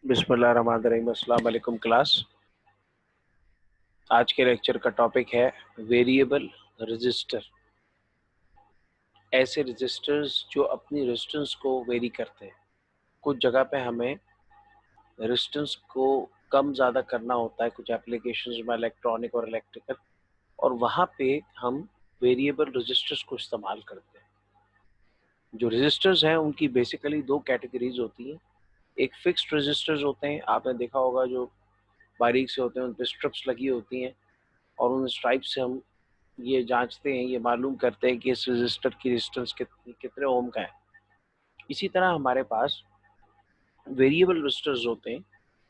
बिस्मिल्लाहिर्रहमानिर्रहीम। अस्सलाम वालेकुम क्लास। आज के लेक्चर का टॉपिक है वेरिएबल रजिस्टर। ऐसे रजिस्टर्स जो अपनी रेजिस्टेंस को वेरी करते हैं। कुछ जगह पे हमें रेजिस्टेंस को कम ज़्यादा करना होता है, कुछ एप्लीकेशंस में इलेक्ट्रॉनिक और इलेक्ट्रिकल, और वहाँ पे हम वेरिएबल रजिस्टर्स को इस्तेमाल करते हैं। जो रजिस्टर्स हैं उनकी बेसिकली दो कैटेगरीज होती हैं। एक फिक्स्ड रजिस्टर्स होते हैं, आपने देखा होगा, जो बारीक से होते हैं, उन पर स्ट्रिप्स लगी होती हैं और उन स्ट्राइप से हम ये जांचते हैं, ये मालूम करते हैं कि इस रजिस्टर की रेजिस्टेंस कितने ओम का है। इसी तरह हमारे पास वेरिएबल रजिस्टर्स होते हैं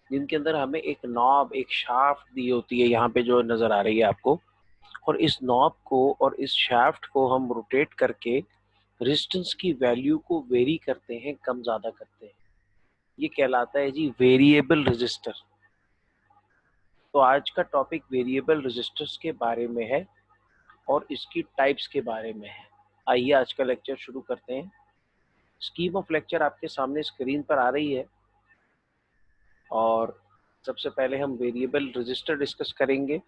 जिनके अंदर हमें एक नॉब, एक शाफ्ट दी होती है, यहाँ पे जो नज़र आ रही है आपको, और इस नॉब को और इस शाफ्ट को हम रोटेट करके रेजिस्टेंस की वैल्यू को वेरी करते हैं, कम ज़्यादा करते हैं। ये कहलाता है जी वेरिएबल रजिस्टर। तो आज का टॉपिक वेरिएबल रजिस्टर्स के बारे में है और इसकी टाइप्स के बारे में है। आइए आज का लेक्चर शुरू करते हैं। स्कीम ऑफ लेक्चर आपके सामने स्क्रीन पर आ रही है और सबसे पहले हम वेरिएबल रजिस्टर डिस्कस करेंगे।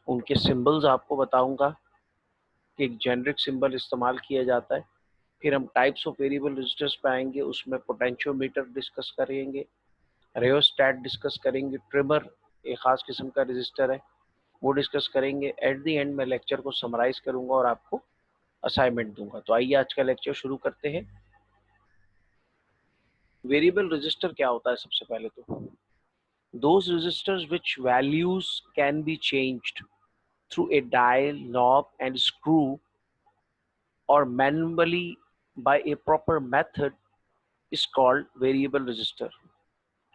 उनके सिंबल्स आपको बताऊंगा कि एक जेनरिक सिंबल इस्तेमाल किया जाता है। फिर हम टाइप्स ऑफ वेरिएबल रजिस्टर्स पे आएंगे, उसमें पोटेंशियोमीटर डिस्कस करेंगे, रेयोस्टैट डिस्कस करेंगे, ट्रिमर एक ख़ास किस्म का रजिस्टर है वो डिस्कस करेंगे। एट द एंड मैं लेक्चर को समराइज़ करूंगा और आपको असाइनमेंट दूंगा। तो आइए आज का लेक्चर शुरू करते हैं। वेरिएबल रजिस्टर क्या होता है? सबसे पहले तो those registers which values can be changed through a dial, knob and screw or manually by a proper method is called variable register।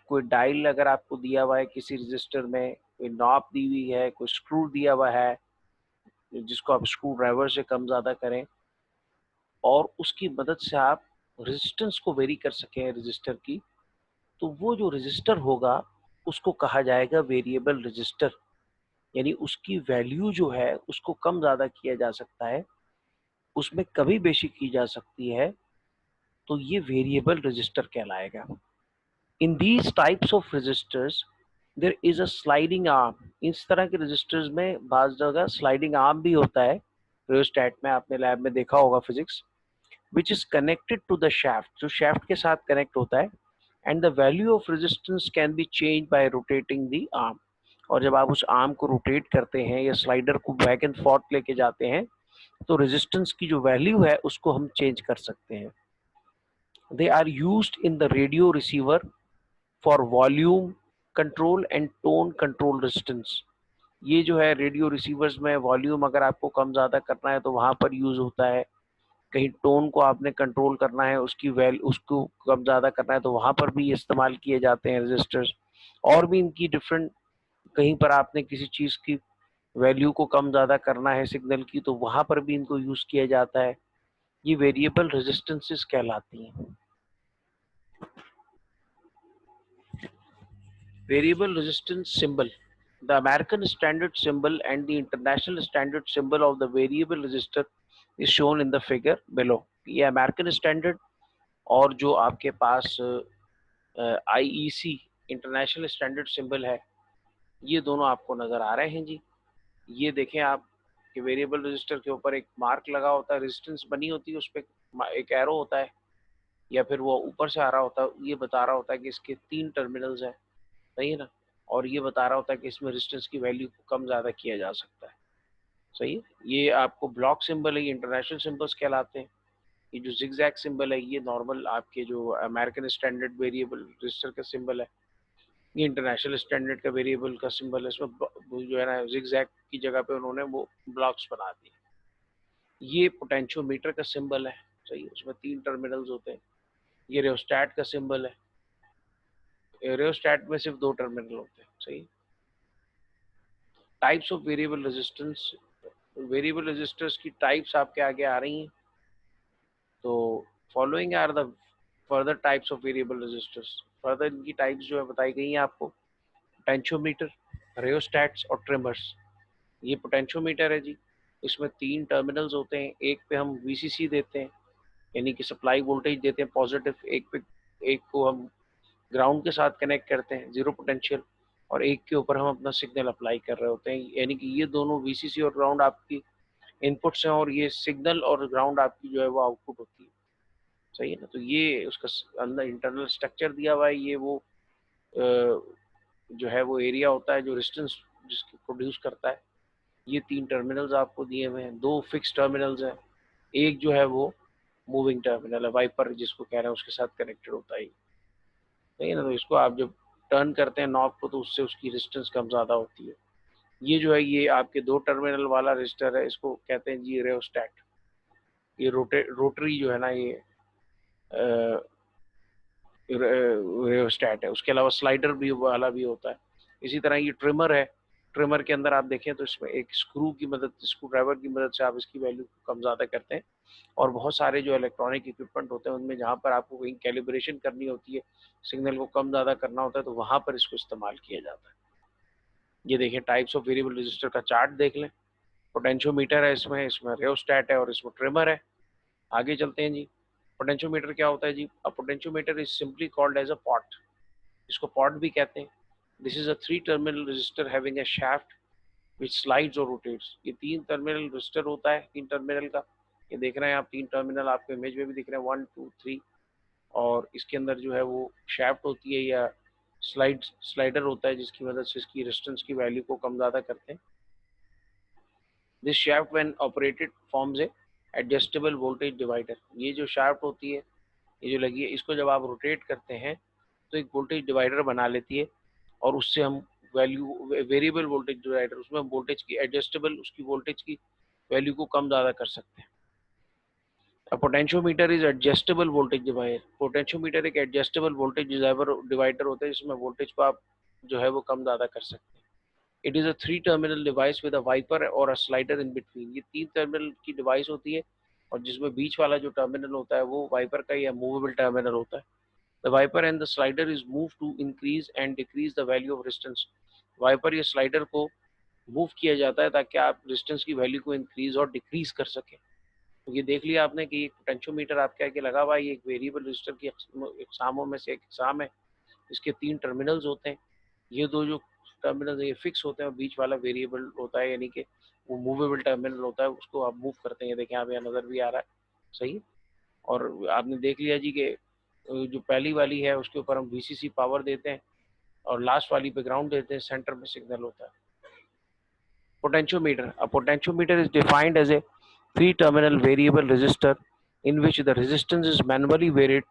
कोई डायल अगर आपको दिया हुआ है किसी रजिस्टर में, कोई नॉब दी हुई है, कोई स्क्रू दिया हुआ है जिसको आप स्क्रू ड्राइवर से कम ज़्यादा करें और उसकी मदद से आप रेजिस्टेंस को वेरी कर सकें रजिस्टर की, तो वो जो रजिस्टर होगा उसको कहा जाएगा वेरिएबल रजिस्टर। यानी उसकी वैल्यू जो है उसको कम ज़्यादा किया जा सकता है, उसमें कभी बेशी की जा सकती है, तो ये वेरिएबल रजिस्टर कहलाएगा। In these types of resistors there is a sliding arm. इस तरह के रजिस्टर्स में बाज़ जगह स्लाइडिंग आर्म भी होता है। रियोस्टैट में आपने लैब में देखा होगा physics, which is connected to the shaft, जो शाफ्ट के साथ कनेक्ट होता है। And the value of resistance can be change by rotating the arm. और जब आप उस आर्म को रोटेट करते हैं या स्लाइडर को बैक एंड फोर्थ लेके जाते हैं तो रेजिस्टेंस की जो वैल्यू है उसको हम चेंज कर सकते हैं। They are used in the radio receiver for volume control and tone control resistance. ये जो है रेडियो रिसीवर्स में वॉल्यूम अगर आपको कम ज़्यादा करना है तो वहाँ पर यूज़ होता है। कहीं टोन को आपने कंट्रोल करना है, उसको कम ज़्यादा करना है तो वहाँ पर भी इस्तेमाल किए जाते हैं रजिस्टर्स। और भी इनकी डिफरेंट, कहीं पर आपने किसी चीज़ की वैल्यू को कम ज़्यादा करना है सिग्नल की, तो वहाँ पर भी इनको यूज़ किया जाता है। ये वेरिएबल रेजिस्टेंसेस कहलाती हैं। Variable resistance symbol, the American standard symbol and the international standard symbol of the variable resistor is shown in the figure below. ये अमेरिकन स्टैंडर्ड और जो आपके पास आईईसी इंटरनेशनल स्टैंडर्ड सिंबल है, ये दोनों आपको नज़र आ रहे हैं जी। ये देखें आप कि वेरिएबल रजिस्टर के ऊपर एक मार्क लगा होता है, रेजिस्टेंस बनी होती है, उस पर एक एरो होता है या फिर वो ऊपर से आ रहा होता है, ये बता रहा होता है कि इसके 3 टर्मिनल्स हैं, सही है ना, और ये बता रहा होता है कि इसमें रेजिस्टेंस की वैल्यू को कम ज़्यादा किया जा सकता है, सही है। ये आपको ब्लॉक सिंबल है, ये इंटरनेशनल सिंबल्स कहलाते हैं। ये जो जिगजैग सिंबल है ये नॉर्मल आपके जो अमेरिकन स्टैंडर्ड वेरिएबल रजिस्टर का सिंबल है। ये इंटरनेशनल स्टैंडर्ड का वेरिएबल का सिंबल है, इसमें जो है ना जिगजैग की जगह पे उन्होंने वो ब्लॉक्स बना दिए। ये पोटेंशियोमीटर का सिंबल है, सही है, उसमें 3 टर्मिनल्स होते हैं। ये रेयोस्टैट का सिंबल है, रेयोस्टैट में सिर्फ 2 टर्मिनल होते हैं, सही। Types of variable resistance, variable resistors की टाइप्स आपके आगे आ रही हैं। तो following are the further types of variable resistors. Further इनकी टाइप्स जो है बताई गई हैं आपको, पोटेंशियोमीटर, रेयोस्टैट्स और ट्रिमर्स। ये पोटेंशियोमीटर है जी, इसमें 3 टर्मिनल्स होते हैं। एक पे हम वीसीसी देते हैं यानी कि सप्लाई वोल्टेज देते हैं पॉजिटिव, एक पे, एक को हम ग्राउंड के साथ कनेक्ट करते हैं, जीरो पोटेंशियल, और एक के ऊपर हम अपना सिग्नल अप्लाई कर रहे होते हैं। यानी कि ये दोनों वीसीसी और ग्राउंड आपकी इनपुट्स हैं और ये सिग्नल और ग्राउंड आपकी जो है वो आउटपुट होती है। सही है ना। तो ये उसका अंदर इंटरनल स्ट्रक्चर दिया हुआ है। ये वो जो है वो एरिया होता है जो रेजिस्टेंस जिसको प्रोड्यूस करता है। ये 3 टर्मिनल्स आपको दिए हुए हैं, 2 फिक्स टर्मिनल्स हैं, एक जो है वो मूविंग टर्मिनल है, वाइपर जिसको कह रहे हैं उसके साथ कनेक्टेड होता है। सही है ना। तो इसको आप जब टर्न करते हैं नॉब को तो उससे उसकी रेजिस्टेंस कम ज़्यादा होती है। ये जो है ये आपके 2 टर्मिनल वाला रजिस्टर है, इसको कहते हैं जी रेओस्टैट। ये रोटरी जो है ना ये रेओस्टैट है। उसके अलावा स्लाइडर भी वाला भी होता है। इसी तरह ये ट्रिमर है। ट्रिमर के अंदर आप देखें तो इसमें एक स्क्रू ड्राइवर की मदद से आप इसकी वैल्यू कम ज़्यादा करते हैं। और बहुत सारे जो इलेक्ट्रॉनिक इक्विपमेंट होते हैं उनमें जहाँ पर आपको कहीं कैलिब्रेशन करनी होती है, सिग्नल को कम ज़्यादा करना होता है, तो वहाँ पर इसको इस्तेमाल किया जाता है। ये देखें टाइप्स ऑफ वेरिएबल रजिस्टर का चार्ट देख लें। पोटेंशियोमीटर है, इसमें रेओस्टैट है और इसमें ट्रिमर है। आगे चलते हैं जी। पोटेंशियोमीटर क्या होता है जी? A potentiometer is simply called as a pot. इसको पॉट भी कहते हैं। This is a 3 terminal resistor having a shaft which slides और रोटेट्स। ये 3 टर्मिनल रजिस्टर होता है, 3 टर्मिनल का। ये देख रहे हैं आप 3 टर्मिनल आपको इमेज में भी दिख रहे हैं, 1 2 3। और इसके अंदर जो है वो शाफ्ट होती है या स्लाइडर होता है जिसकी मदद से इसकी रेजिस्टेंस की वैल्यू को कम ज़्यादा करते हैं। This shaft when operated forms a adjustable voltage divider. ये जो शाफ्ट होती है, ये जो लगी है, इसको जब आप रोटेट करते हैं तो एक वोल्टेज डिवाइडर बना लेती है और उससे हम वैल्यू वेरिएबल वोल्टेज डिवाइडर, उसमें वोल्टेज की एडजस्टेबल उसकी वोल्टेज की वैल्यू को कम ज़्यादा कर सकते हैं। Potentiometer is adjustable voltage divider. Potentiometer एक एडजस्टेबल वोल्टेज डिवाइडर होता है जिसमें वोल्टेज को आप जो है वो कम ज़्यादा कर सकते हैं। It is a 3 terminal device with a wiper और अ स्लाइडर इन बिटवीन। ये 3 टर्मिनल की डिवाइस होती है और जिसमें बीच वाला जो टर्मिनल होता है वो वाइपर का या मूवेबल टर्मिनल होता है। The wiper and the slider is move to increase and decrease the value of resistance. Wiper या स्लाइडर को मूव किया जाता है ताकि आप रेजिस्टेंस की वैल्यू को इंक्रीज और डिक्रीज कर सकें। तो ये देख लिया आपने कि एक पोटेंशियोमीटर आपके आगे लगा हुआ है। ये एक वेरिएबल रजिस्टर की इकसामों में से एक इकसाम है। इसके 3 टर्मिनल्स होते हैं। ये 2 जो टर्मिनल ये फिक्स होते हैं और बीच वाला वेरिएबल होता है, यानी कि वो मूवेबल टर्मिनल होता है, उसको आप मूव करते हैं। देखें आप यहाँ नज़र भी आ रहा है। सही। और आपने देख लिया जी कि जो पहली वाली है उसके ऊपर हम वीसीसी पावर देते हैं और लास्ट वाली पे ग्राउंड देते हैं, सेंटर में सिग्नल होता है। Potentiometer. A potentiometer is defined as a three-terminal variable resistor in which the resistance is manually varied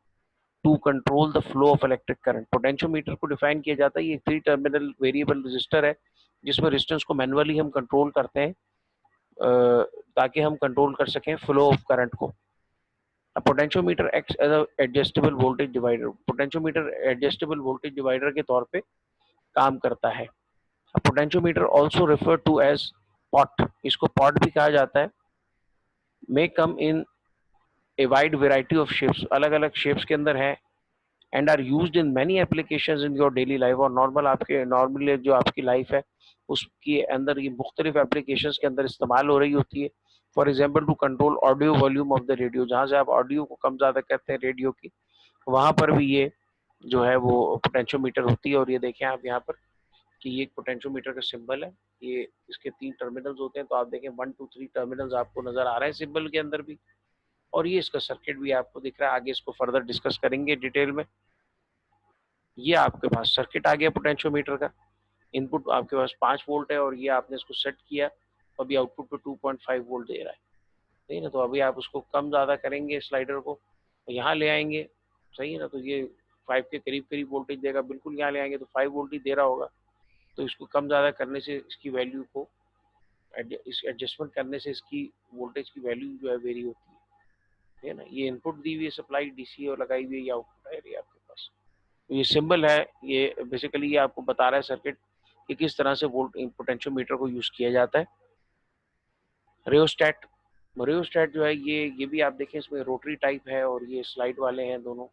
to control the flow of electric current. Potentiometer को define किया जाता है, ये थ्री टर्मिनल वेरिएबल रजिस्टर है जिसमें resistance को manually हम control करते हैं ताकि हम कंट्रोल कर सकें फ्लो ऑफ करंट को। Potentiometer acts as a adjustable voltage divider. Potentiometer adjustable voltage divider के तौर पे काम करता है। Potentiometer also refer to as pot. इसको पॉट भी कहा जाता है। May come in a wide variety of shapes. अलग अलग शेप्स के अंदर है and are used in many applications in your daily life. और नॉर्मली जो आपकी लाइफ है उसके अंदर ये मुख्तलिफ एप्लीकेशंस के अंदर इस्तेमाल हो रही होती है। For example to control audio volume of the radio. जहाँ से आप ऑडियो को कम ज़्यादा करते हैं रेडियो की, वहाँ पर भी ये जो है वो पोटेंशियोमीटर होती है। और ये देखें आप यहाँ पर कि ये एक पोटेंशियोमीटर का सिंबल है। ये इसके 3 टर्मिनल्स होते हैं, तो आप देखें 1 2 3 टर्मिनल्स आपको नजर आ रहे हैं सिंबल के अंदर भी। और ये इसका सर्किट भी आपको दिख रहा है। आगे इसको फर्दर डिस्कस करेंगे डिटेल में। ये आपके पास सर्किट आ गया पोटेंशियोमीटर का। इनपुट आपके पास 5 वोल्ट है और ये आपने इसको सेट किया, अभी आउटपुट पे 2.5 वोल्ट दे रहा है। सही है ना। तो अभी आप उसको कम ज़्यादा करेंगे स्लाइडर को, यहाँ ले आएंगे। सही है ना। तो ये 5 के करीब करीब वोल्टेज देगा, बिल्कुल यहाँ ले आएंगे तो 5 वोल्ट ही दे रहा होगा। तो इसको कम ज़्यादा करने से इसकी वैल्यू को इस एडजस्टमेंट करने से इसकी वोल्टेज की वैल्यू जो है वेरी होती है ना। ये इनपुट दी हुई है सप्लाई डीसी और लगाई हुई है, ये आउटपुट आ रही है आपके पास। तो ये सिंबल है, ये बेसिकली ये आपको बता रहा है सर्किट कि किस तरह से वोल्ट पोटेंशियोमीटर को यूज़ किया जाता है। रेओस्टैट। रेओस्टैट जो है ये भी आप देखें इसमें रोटरी टाइप है और ये स्लाइड वाले हैं दोनों।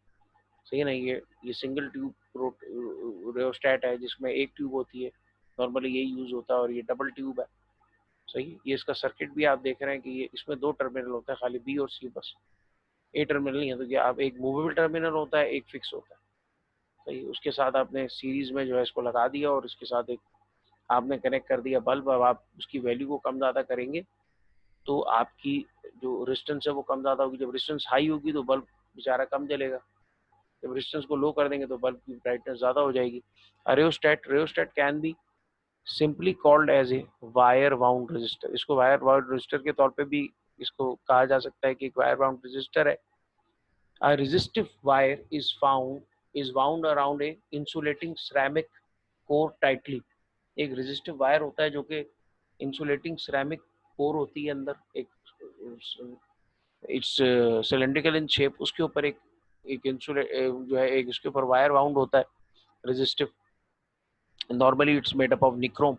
सही है ना। ये सिंगल ट्यूब रेओस्टैट है जिसमें एक ट्यूब होती है, नॉर्मली यही यूज़ होता है। और ये डबल ट्यूब है। सही। ये इसका सर्किट भी आप देख रहे हैं कि ये इसमें 2 टर्मिनल होता है, खाली बी और सी बस, ए टर्मिनल नहीं है। तो ये आप एक मूवेबल टर्मिनल होता है, एक फिक्स होता है। तो ये उसके साथ आपने सीरीज में जो है इसको लगा दिया और इसके साथ एक आपने कनेक्ट कर दिया बल्ब। अब आप उसकी वैल्यू को कम ज़्यादा करेंगे तो आपकी जो रेजिस्टेंस है वो कम ज़्यादा होगी। जब रेजिस्टेंस हाई होगी तो बल्ब बेचारा कम जलेगा, जब रेजिस्टेंस को लो कर देंगे तो बल्ब की ब्राइटनेस ज़्यादा हो जाएगी। Rheostat can be simply called as a wire bound resistor. इसको वायर बाउंड रजिस्टर के तौर पे भी इसको कहा जा सकता है कि एक वायर बाउंड रजिस्टर है। A resistive wire is wound around a insulating ceramic core tightly। एक रेजिस्टिव वायर होता है जो कि इंसुलेटिंग सिरेमिक कोर होती है अंदर, एक इट्स सिलेंड्रिकल इन शेप, उसके ऊपर एक एक इंसुलेट जो है एक उसके ऊपर वायर बाउंड होता है resistive. Normally it's made up of nichrome.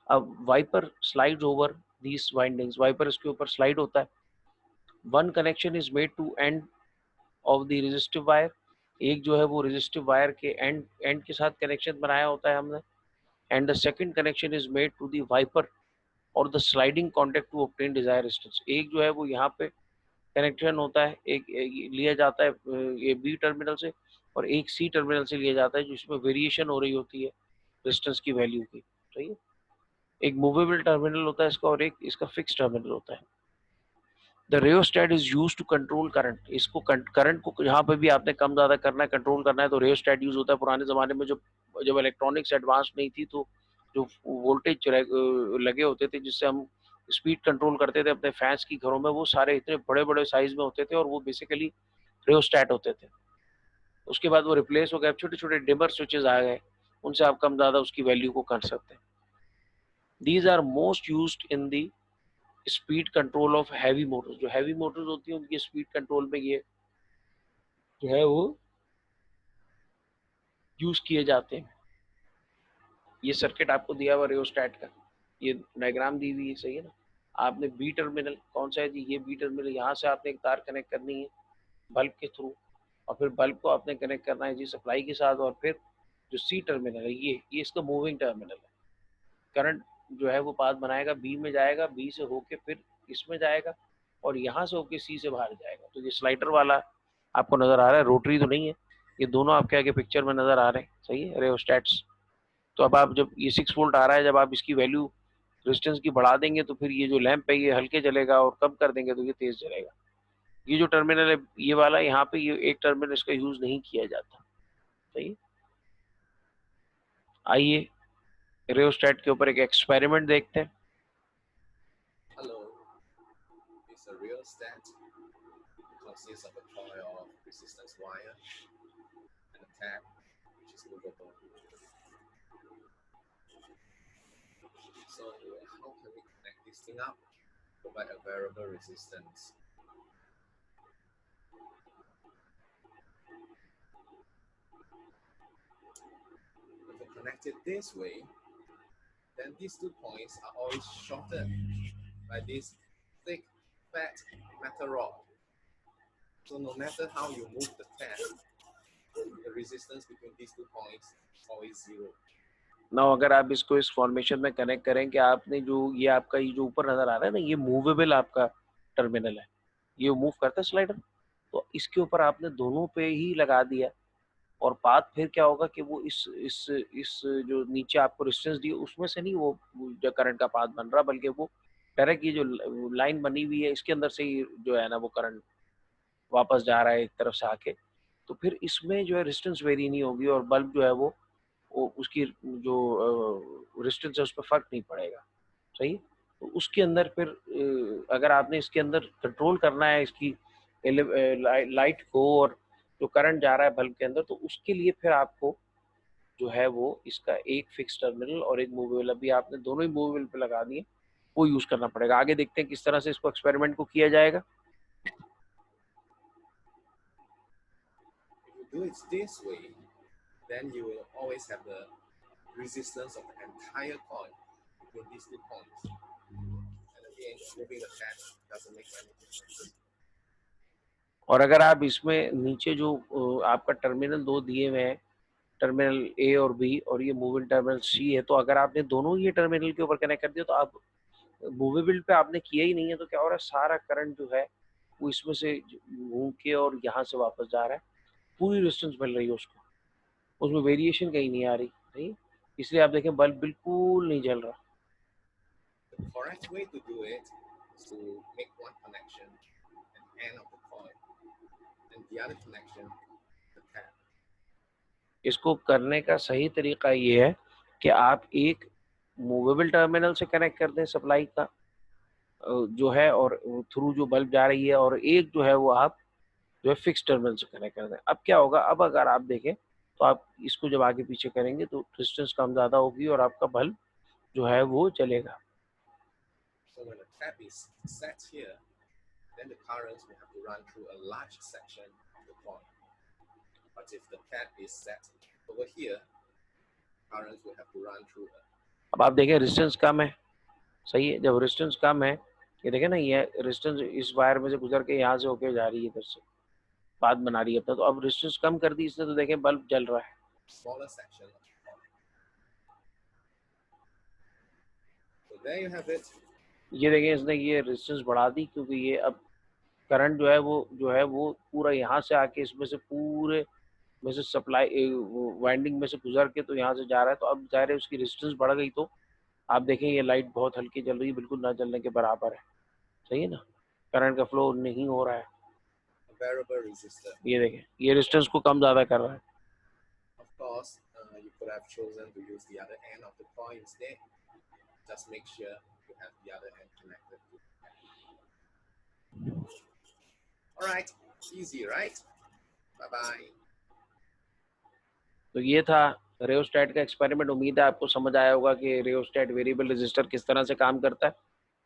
अब wiper slides over these windings, wiper इसके ऊपर स्लाइड होता है। One connection is made to end of the resistive wire. एक जो है वो रेजिस्टिव वायर के एंड के साथ कनेक्शन बनाया होता है हमने। And the second connection is made to the wiper और the sliding contact to obtain desire resistance. एक जो है वो यहाँ पे कनेक्शन होता है, एक लिया जाता है ये बी टर्मिनल से, और एक सी टर्मिनल से लिया जाता है जिसमें वेरिएशन हो रही होती है रेजिस्टेंस की वैल्यू की। सही है। एक मूवेबल टर्मिनल होता है इसका और एक इसका फिक्स टर्मिनल होता है। The rheostat is use to control current. इसको करंट को यहाँ पे भी आपने कम ज़्यादा करना है, कंट्रोल करना है तो रेओस्टेट यूज होता है। पुराने ज़माने में जब इलेक्ट्रॉनिक्स एडवांस नहीं थी तो जो वोल्टेज लगे होते थे जिससे हम स्पीड कंट्रोल करते थे अपने फैंस की घरों में, वो सारे इतने बड़े बड़े साइज में होते थे और वो बेसिकली रेओस्टेट होते थे। उसके बाद वो रिप्लेस हो गए, छोटे छोटे डिमर स्विचेस आ गए, उनसे आप कम ज़्यादा उसकी वैल्यू को कर सकते हैं। These are most used in the speed control of heavy motors. जो हैवी मोटर्स होती है उनकी स्पीड कंट्रोल में ये जो है वो यूज किए जाते हैं। ये सर्किट आपको दिया हुआ रेओस्टेट का, ये डायग्राम दी हुई है, सही है ना। आपने बी टर्मिनल कौन सा है जी, ये बी टर्मिनल, यहाँ से आपने एक तार कनेक्ट करनी है बल्ब के थ्रू, और फिर बल्ब को आपने कनेक्ट करना है जी सप्लाई के साथ, और फिर जो सी टर्मिनल है ये इसका मूविंग टर्मिनल है। करंट जो है वो पाथ बनाएगा, बी में जाएगा, बी से होके फिर इसमें जाएगा और यहाँ से होके सी से बाहर जाएगा। तो ये स्लाइडर वाला आपको नजर आ रहा है, रोटरी तो नहीं है, ये दोनों आपके आगे पिक्चर में नजर आ रहे हैं, सही है, रेओस्टेट्स। तो अब आप जब ये 6 वोल्ट आ रहा है, जब आप इसकी वैल्यू रेजिस्टेंस की बढ़ा देंगे तो फिर ये जो लैंप है ये हल्के जलेगा और कम कर देंगे तो ये तेज जलेगा। ये जो टर्मिनल है ये वाला, यहाँ पे ये एक टर्मिनल इसका यूज नहीं किया जाता। सही। आइए रेओस्टेट के ऊपर एक एक्सपेरिमेंट देखते हैं। Hello, it's a rheostat. It consists of a coil of resistance wire and a tap, which is movable. So how can we connect this thing up? Provide a variable resistance. If we connect it this way, then these 2 points are always shorted by this thick, fat metal rod. So no matter how you move the tap, the resistance between these 2 points is always 0. ना अगर आप इसको इस formation में connect करें कि आपने जो ये आपका ये जो ऊपर नजर आ रहा है ना, ये मूवेबल आपका टर्मिनल है, ये मूव करता है स्लाइडर, तो इसके ऊपर आपने दोनों पे ही लगा दिया और पाथ फिर क्या होगा कि वो इस जो नीचे आपको रेजिस्टेंस दी उसमें से नहीं वो जो करंट का पाथ बन रहा, बल्कि वो डायरेक्ट ये जो लाइन बनी हुई है इसके अंदर से ही जो है ना वो करंट वापस जा रहा है एक तरफ से आके। तो फिर इसमें जो है रेजिस्टेंस वेरी नहीं होगी और बल्ब जो है वो उसकी जो रेजिस्टेंस है उस पर फर्क नहीं पड़ेगा। सही। तो उसके अंदर फिर अगर आपने इसके अंदर कंट्रोल करना है इसकी लाइट को और जो करंट जा रहा है बल्ब के अंदर, तो उसके लिए फिर आपको जो है वो इसका एक फिक्स टर्मिनल और एक मूवेबल, अभी आपने दोनों ही मूवेबल पे लगा दिए, वो यूज करना पड़ेगा। आगे देखते हैं किस तरह से इसको एक्सपेरिमेंट को किया जाएगा। If you do it this way, then you will always have the resistance of the entire coil between these 2 points. And again, moving the tap doesn't make any difference. और अगर आप इसमें नीचे जो आपका टर्मिनल दो दिए हुए हैं, टर्मिनल ए और बी, और ये मूवेबल टर्मिनल सी है, तो अगर आपने दोनों ये टर्मिनल के ऊपर कनेक्ट कर दिया तो आप मूवेबल पे आपने किया ही नहीं है, तो क्या हो रहा है, सारा करंट जो है वो इसमें से घूम के और यहाँ से वापस जा रहा है, पूरी रेजिस्टेंस मिल रही है उसको, उसमें वेरिएशन कहीं नहीं आ रही, नहीं, इसलिए आप देखें बल्ब बिल्कुल नहीं जल रहा। The correct way to do it is to make one connection at the end of the coil and the other connection the tap. इसको करने का सही तरीका ये है कि आप एक मूवेबल टर्मिनल से कनेक्ट कर दें सप्लाई का जो है, और थ्रू जो बल्ब जा रही है, और एक जो है वो आप जो है फिक्स टर्मिनल से कनेक्ट कर दें। अब क्या होगा, अब अगर आप देखें तो आप इसको जब आगे पीछे करेंगे तो डिस्टेंस कम ज़्यादा होगी और आपका बल्ब जो है वो चलेगा। So when the tap is set here, then the currents will have to run through a large section of the coil. But if the tap is set over here, currents will have to run through a अब आप देखें resistance कम है, सही है, जब resistance कम है, ये देखें ना, ये रेजिस्टेंस इस वायर में से गुजर के यहाँ से होके जा रही है, इधर से बात बना रही है अपना, तो अब रेजिस्टेंस कम कर दी इसने, तो देखें बल्ब जल रहा है। smaller section of the coil. So there you have it. ये देखें इसने ये रेजिस्टेंस बढ़ा दी, क्योंकि ये अब करंट जो है वो पूरा यहाँ से आके इसमें से पूरे में से सप्लाई वाइंडिंग में से गुजर के तो यहाँ से जा रहा है, तो अब ज़ाहिर है उसकी रेजिस्टेंस बढ़ गई, तो आप देखें ये लाइट बहुत हल्की जल रही है, बिल्कुल ना जलने के बराबर है, सही है ना, करंट का फ्लो नहीं हो रहा है। A variable resistor. ये देखें ये रेजिस्टेंस को कम ज़्यादा कर रहा है। Of course, you could have chosen to use the other end of the coil instead. Just make sure you have the other end connected to. All right, easy, right? Bye bye. तो ये था रेओस्टैट का experiment. उम्मीद है आपको समझ आया होगा कि रेओस्टैट वेरिएबल रेजिस्टर किस तरह से काम करता है।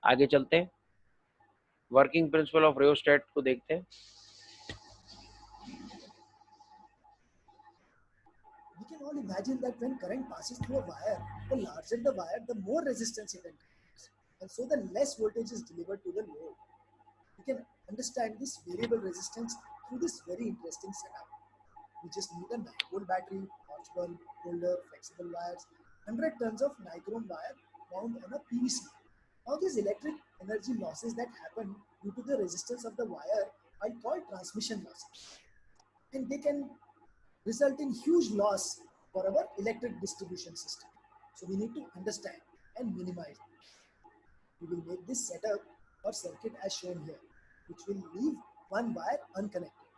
आगे चलते हैं, वर्किंग प्रिंसिपल ऑफ रेओस्टैट को देखते हैं। We can all imagine that when current passes through a wire, the larger the wire, the more resistance it encounters, and so the less voltage is delivered to the load. We can understand this variable resistance through this very interesting setup. We just need a 9-volt battery, torch bulb, holder, flexible wires, 100 tons of nichrome wire wound on a PVC. Now these electric energy losses that happen due to the resistance of the wire are called transmission losses, and they can result in huge loss for our electric distribution system. So we need to understand and minimize it. We will make this setup or circuit as shown here, which will leave one wire unconnected.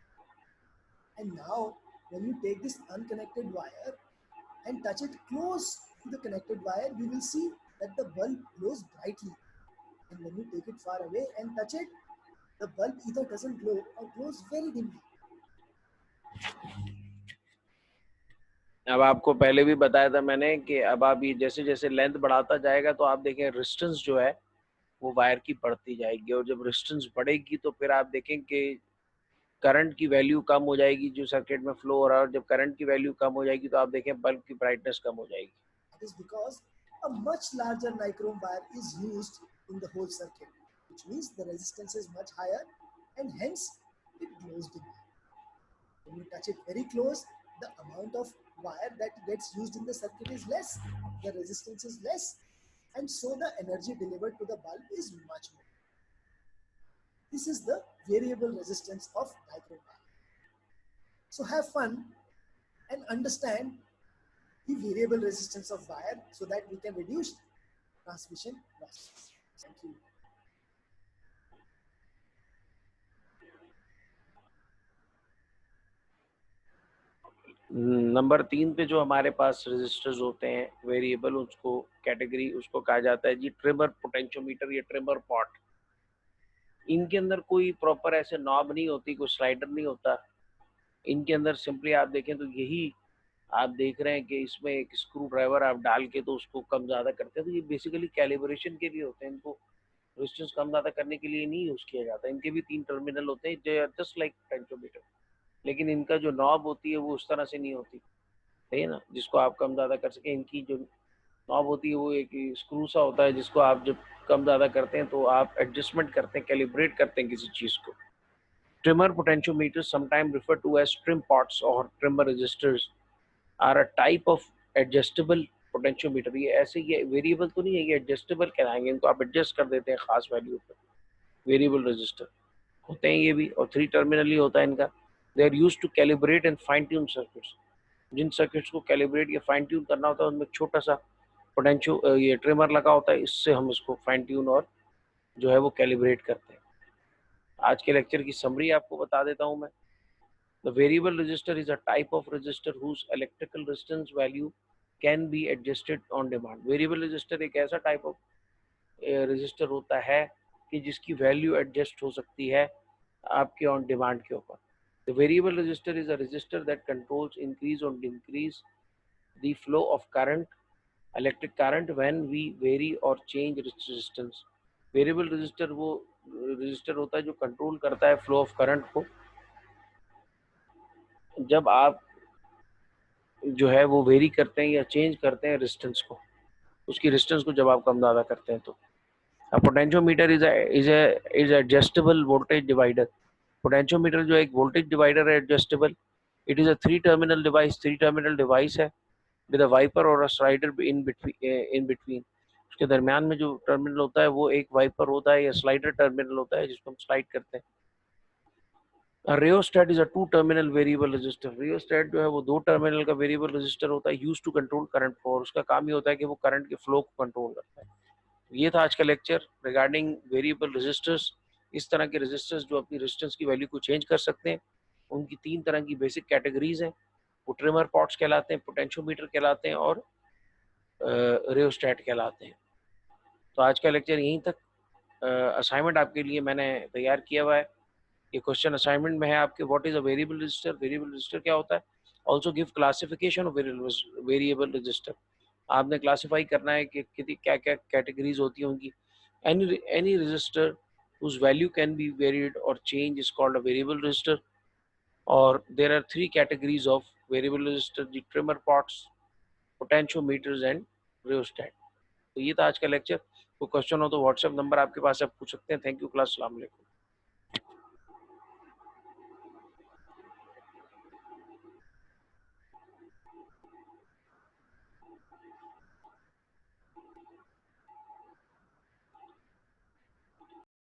And now when you take this unconnected wire and touch it close to the connected wire, we will see that the bulb glows brightly. And when you take it far away and touch it, the bulb either doesn't glow or glows very dimly. अब आपको पहले भी बताया था मैंने कि अब आप ये जैसे जैसे लेंथ बढ़ाता जाएगा तो आप देखें रेजिस्टेंस जो है वो वायर की बढ़ती जाएगी, और जब रेजिस्टेंस बढ़ेगी तो फिर आप देखें कि करंट की वैल्यू कम हो जाएगी जो सर्किट में फ्लो हो रहा है, और जब करंट की वैल्यू कम हो जाएगी तो आप देखें बल्ब की ब्राइटनेस कम हो जाएगी। That is because a much larger nichrome wire is used in the whole circuit, which means the resistance is much higher and hence it glows dimly. When you touch it very close, the amount of wire that gets used in the circuit is less, the resistance is less, and so the energy delivered to the bulb is much more. This is the variable resistance of nichrome wire. So have fun and understand the variable resistance of wire so that we can reduce transmission losses. Thank you. Number 3 पे जो हमारे पास resistors होते हैं variable, उसको category उसको कहा जाता है जी ट्रिमर पोटेंशियोमीटर या ट्रिमर पॉट। इनके अंदर कोई प्रॉपर ऐसे नॉब नहीं होती, कोई स्लाइडर नहीं होता। इनके अंदर सिंपली आप देखें तो यही आप देख रहे हैं कि इसमें एक स्क्रू ड्राइवर आप डाल के तो उसको कम ज़्यादा करते हैं, तो ये बेसिकली कैलिब्रेशन के लिए होते हैं। इनको रेजिस्टेंस कम ज़्यादा करने के लिए नहीं यूज़ किया जाता। इनके भी 3 टर्मिनल होते हैं जो जस्ट लाइक पोटेंशियोमीटर, लेकिन इनका जो नॉब होती है वो उस तरह से नहीं होती, सही है ना, जिसको आप कम ज़्यादा कर सकें। इनकी जो नॉब होती है वो एक स्क्रू सा होता है जिसको आप जब कम ज़्यादा करते हैं तो आप एडजस्टमेंट करते हैं, कैलिब्रेट करते हैं किसी चीज़ को। Trimmer potentiometers sometime refer to as trim pots और trimmer resistors are a type of adjustable potentiometer. ये ऐसे ये वेरिएबल तो नहीं है, ये एडजस्टेबल कहलाएंगे, इनको आप एडजस्ट कर देते हैं खास वैल्यू पर। वेरिएबल रजिस्टर होते हैं ये भी, और 3 टर्मिनल ही होता है इनका। They are used to calibrate and fine tune circuits. जिन सर्किट्स को कैलिब्रेट या फाइन ट्यून करना होता है उनमें छोटा सा पोटेंशियो ये ट्रिमर लगा होता है, इससे हम इसको फाइन ट्यून और जो है वो कैलिब्रेट करते हैं। आज के लेक्चर की समरी आपको बता देता हूं मैं। The variable resistor is a type of resistor whose electrical resistance value can be adjusted on demand. Variable resistor एक ऐसा टाइप ऑफ रजिस्टर होता है कि जिसकी वैल्यू एडजस्ट हो सकती है आपके ऑन डिमांड के ऊपर। The variable resistor is a resistor that controls increase और decrease the flow of current, electric current when we vary और चेंज रेजिस्टेंस। वेरिएबल रजिस्टर वो रजिस्टर होता है जो कंट्रोल करता है फ्लो ऑफ करंट को जब आप जो है वो वेरी करते हैं या चेंज करते हैं रेजिस्टेंस को, उसकी रेजिस्टेंस को जब आप कम ज़्यादा करते हैं तो। Potentiometer is adjustable voltage divider. Potentiometer जो एक वोल्टेज डिवाइडर है adjustable. It is a three terminal device है विद अ वाइपर और अ स्लाइडर इन बिटवीन। उसके दरमियान में जो टर्मिनल होता है वो एक वाइपर होता है या स्लाइडर टर्मिनल होता है जिसको हम स्लाइड करते हैं। Rheostat is a two terminal variable resistor. Rheostat जो है वो दो टर्मिनल का वेरिएबल रजिस्टर होता है use to control current flow. उसका काम ही होता है कि वो करंट के फ्लो को कंट्रोल करता है। ये था आज का लेक्चर रिगार्डिंग वेरिएबल रजिस्टर्स। इस तरह के रजिस्टर्स जो अपनी रेजिस्टेंस की वैल्यू को चेंज कर सकते हैं, उनकी तीन तरह की बेसिक कैटेगरीज हैं। वो ट्रिमर पॉट्स कहलाते हैं, पोटेंशियोमीटर कहलाते हैं और रियोस्टेट कहलाते हैं। तो आज का लेक्चर यहीं तक। असाइनमेंट आपके लिए मैंने तैयार किया हुआ है। ये क्वेश्चन असाइनमेंट में है आपके, what is a variable resistor, variable resistor क्या होता है। Also give classification of variable resistor. आपने क्लासिफाई करना है कि कितनी क्या क्या कैटेगरीज होती हैं उनकी। any resistor whose value can be varied or changed is called a variable resistor, or there are three categories of variable resistor: the trimmer pots, potentiometers and rheostat। तो ये था आज का लेक्चर। कोई क्वेश्चन हो तो व्हाट्सएप नंबर आपके पास आप पूछ सकते हैं। थैंक यू क्लास, अस्सलाम वालेकुम।